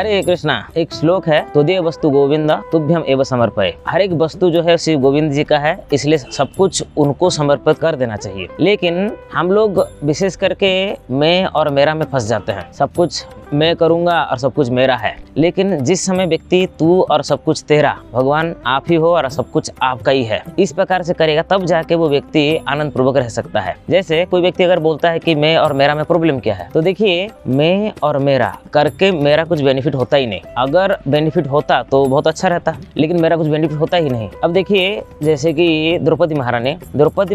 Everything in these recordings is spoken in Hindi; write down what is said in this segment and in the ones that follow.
हरे कृष्णा एक श्लोक है, तुदे वस्तु गोविंद तुभ्यम एव समर्पय। हर एक वस्तु जो है श्री गोविंद जी का है, इसलिए सब कुछ उनको समर्पित कर देना चाहिए। लेकिन हम लोग विशेष करके मैं और मेरा में फंस जाते हैं। सब कुछ मैं करूंगा और सब कुछ मेरा है। लेकिन जिस समय व्यक्ति तू और सब कुछ तेरा, भगवान आप ही हो और सब कुछ आपका ही है, इस प्रकार से करेगा तब जाके वो व्यक्ति आनंद पूर्वक रह सकता है। जैसे कोई व्यक्ति अगर बोलता है कि मैं और मेरा में प्रॉब्लम क्या है, तो देखिए मैं और मेरा करके मेरा कुछ बेनिफिट होता ही नहीं। अगर बेनिफिट होता तो बहुत अच्छा रहता, लेकिन मेरा कुछ बेनिफिट होता ही नहीं। अब देखिए जैसे कि द्रौपदी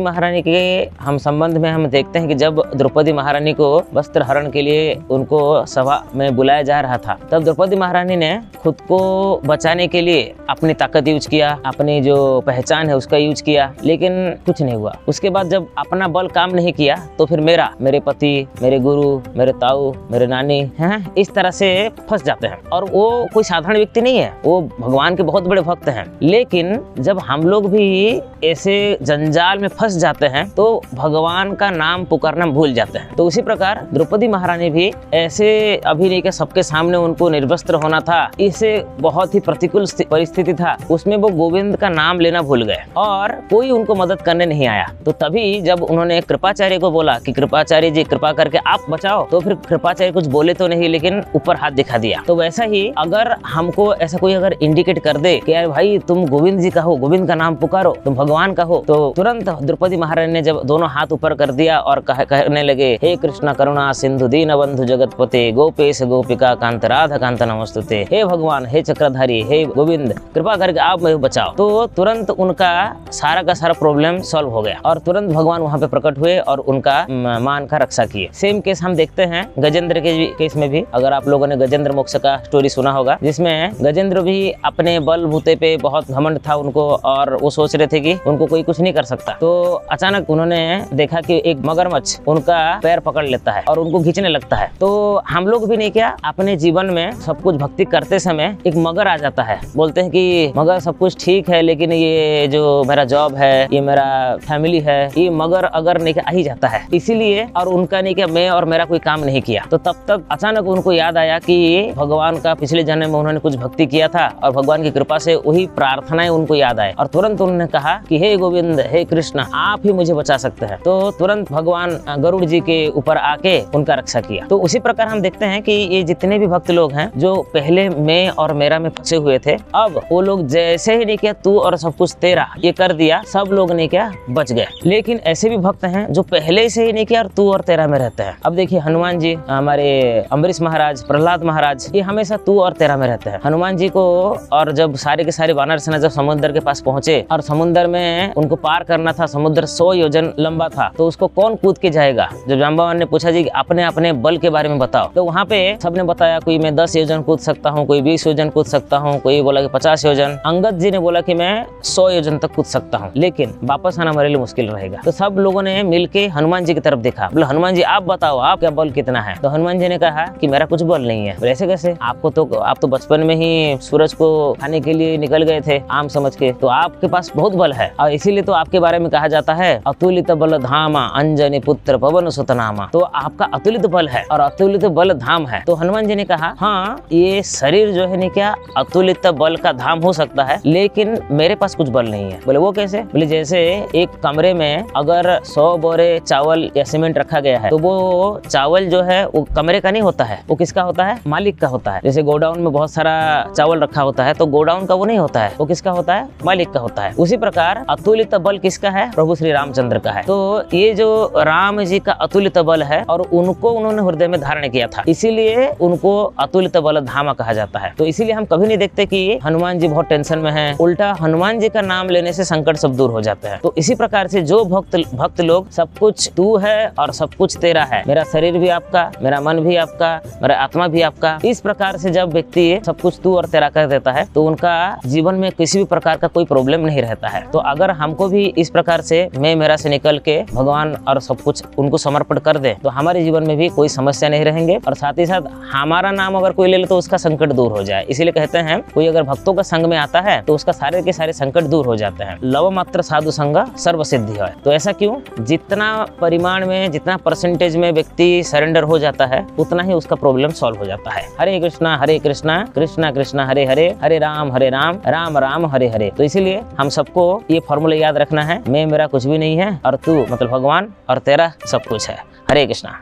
महारानी के हम संबंध में हम देखते हैं कि जब द्रौपदी महारानी को वस्त्र हरण के लिए उनको सभा में बुलाया जा रहा था, तब द्रौपदी महारानी ने खुद को बचाने के लिए अपनी ताकत यूज किया, अपनी जो पहचान है उसका यूज किया, लेकिन कुछ नहीं हुआ। उसके बाद जब अपना बल काम नहीं किया तो फिर मेरे पति, मेरे गुरु, मेरे ताऊ, मेरे नानी हैं, इस तरह से फंस जाते हैं। और वो कोई साधारण व्यक्ति नहीं है, वो भगवान के बहुत बड़े भक्त हैं। लेकिन जब हम लोग भी ऐसे जंजाल में फंस जाते हैं तो भगवान का नाम पुकारना भूल जाते हैं। तो उसी प्रकार द्रौपदी महारानी भी ऐसे अभी नहीं कि सबके सामने उनको निर्वस्त्र होना था, इसे बहुत ही प्रतिकूल परिस्थिति था, उसमें वो गोविंद का नाम लेना भूल गए और कोई उनको मदद करने नहीं आया। तो तभी जब उन्होंने कृपाचार्य को बोला कि कृपाचार्य जी कृपा करके आप बचाओ, तो फिर कृपाचार्य कुछ बोले तो नहीं, लेकिन ऊपर हाथ दिखा दिया। तो वैसा ही अगर हमको ऐसा कोई अगर इंडिकेट कर दे कि यार भाई तुम गोविंद जी का हो, गोविंद का नाम पुकारो, तुम भगवान का हो, तो तुरंत द्रौपदी महारानी ने जब दोनों हाथ ऊपर कर दिया और कहने लगे, हे कृष्ण करुणा सिंधु दीन बंधु जगतपते गोपेश गोपिका कांत राधा कांत नमस्तुते। हे भगवान, हे चक्रधारी, हे गोविंद, कृपा करके आप मुझे बचाओ। तो तुरंत उनका सारा का सारा प्रॉब्लम सॉल्व हो गया और तुरंत भगवान वहाँ पे प्रकट हुए और उनका मान का रक्षा किए। सेम केस हम देखते हैं गजेंद्र के केस में भी। अगर आप लोगों ने गजेंद्र मोक्ष का स्टोरी सुना होगा, जिसमें गजेंद्र भी अपने बल बूते पे बहुत घमंड था उनको और वो सोच रहे थे कि उनको कोई कुछ नहीं कर सकता। तो अचानक उन्होंने देखा कि एक मगरमच्छ उनका पैर पकड़ लेता है और उनको खींचने लगता है। तो हम लोग भी नहीं क्या अपने जीवन में सब कुछ भक्ति करते समय एक मगर आ जाता है, बोलते हैं कि मगर सब कुछ ठीक है लेकिन ये जो मेरा जॉब है, ये मेरा फैमिली है, ये मगर अगर नहीं आ ही जाता है, इसीलिए और उनका नहीं क्या मैं और मेरा कोई काम नहीं किया। तो तब तक अचानक उनको याद आया कि भगवान का पिछले जन्म में उन्होंने कुछ भक्ति किया था और भगवान की कृपा से वही प्रार्थनाएं उनको याद आए और तुरंत उन्होंने कहा कि हे गोविंद, हे कृष्ण, आप ही मुझे बचा सकते हैं। तो तुरंत भगवान गरुड़ जी के ऊपर आके उनका रक्षा किया। तो उसी प्रकार हम देखते हैं कि ये जितने भी भक्त लोग हैं जो पहले मैं और मेरा में फंसे हुए थे, अब वो लोग जैसे ही नहीं किया तू और सब कुछ तेरा ये कर दिया, सब लोग नहीं क्या बच गए। लेकिन ऐसे भी भक्त हैं जो पहले से ही नहीं किया और तू और तेरा में रहते हैं। अब देखिए हनुमान जी, हमारे अम्बरीश महाराज, प्रहलाद महाराज, ये हमेशा तू और तेरा में रहते हैं। हनुमान जी को और जब सारे के सारे वानर सेना जब समुद्र के पास पहुंचे और समुद्र में उनको पार करना था, समुद्र 100 योजन लंबा था, तो उसको कौन कूद के जाएगा। जब जाम्बवान ने पूछा जी अपने अपने बल के बारे में बताओ, तो वहाँ पे सबने बताया कोई मैं 10 योजन कूद सकता हूँ, कोई 20 योजन कूद सकता हूँ, कोई बोला कि 50 योजन। अंगद जी ने बोला कि मैं 100 योजन तक कूद सकता हूँ, लेकिन वापस आना मेरे लिए मुश्किल रहेगा। तो सब लोगों ने मिलके हनुमान जी की तरफ देखा, बोला हनुमान जी आप बताओ आपका बल कितना है। तो हनुमान जी ने कहा कि मेरा कुछ बल नहीं है। ऐसे कैसे, आप तो बचपन में ही सूरज को खाने के लिए निकल गए थे आम समझ के, तो आपके पास बहुत बल है और इसीलिए तो आपके बारे में कहा जाता है अतुलित बल धामा अंजनी पुत्र पवन सुत नामा। तो आपका अतुलित बल है और अतुलित बल धाम है। तो हनुमान जी ने कहा हाँ ये शरीर जो है नहीं क्या अतुलित बल का धाम हो सकता है, लेकिन मेरे पास कुछ बल नहीं है। बोले वो कैसे? बोले जैसे एक कमरे में अगर 100 बोरे चावल या सीमेंट रखा गया है, तो वो चावल जो है वो कमरे का नहीं होता है, वो किसका होता है? मालिक का होता है। जैसे गोडाउन में बहुत सारा चावल रखा होता है तो गोडाउन का वो नहीं होता है, वो किसका होता है? मालिक का होता है। उसी प्रकार अतुलित बल किसका है? प्रभु श्री रामचंद्र का है। तो ये जो राम जी का अतुलित बल है और उनको उन्होंने हृदय में धारण किया था, इसीलिए उनको अतुलित बल धामा कहा जाता है। तो इसीलिए हम कभी नहीं देखते कि हनुमान जी बहुत टेंशन में हैं, उल्टा हनुमान जी का नाम लेने से संकट सब दूर हो जाते हैं। तो इसी प्रकार से जो भक्त लोग सब कुछ तू है और सब कुछ तेरा है, मेरा शरीर भी आपका, मेरा मन भी आपका, मेरा आत्मा भी आपका, इस प्रकार से जब व्यक्ति सब कुछ तू और तेरा कर देता है तो उनका जीवन में किसी भी प्रकार का कोई प्रॉब्लम नहीं रहता है। तो अगर हमको भी इस प्रकार से मैं मेरा से निकल के भगवान और सब कुछ उनको समर्पण कर दे तो हमारे जीवन में भी कोई समस्या नहीं रहेंगे और साथ ही साथ हमारा नाम अगर कोई ले ले तो तो उसका संकट दूर हो जाए। इसीलिए कहते हैं कोई अगर भक्तों का संग में आता है तो उसका सारे के सारे संकट दूर हो जाते हैं। लव मात्र साधु संग सर्व सिद्धि है। तो ऐसा क्यों? जितना परिमाण में, जितना परसेंटेज में व्यक्ति सरेंडर हो जाता है उतना ही उसका प्रॉब्लम सॉल्व हो जाता है। हरे कृष्णा कृष्णा कृष्णा हरे हरे, हरे राम राम राम हरे हरे। तो इसीलिए हम सबको ये फॉर्मूला याद रखना है, मैं मेरा कुछ भी नहीं है और तू मतलब भगवान और तेरा सब कुछ है। हरे कृष्णा।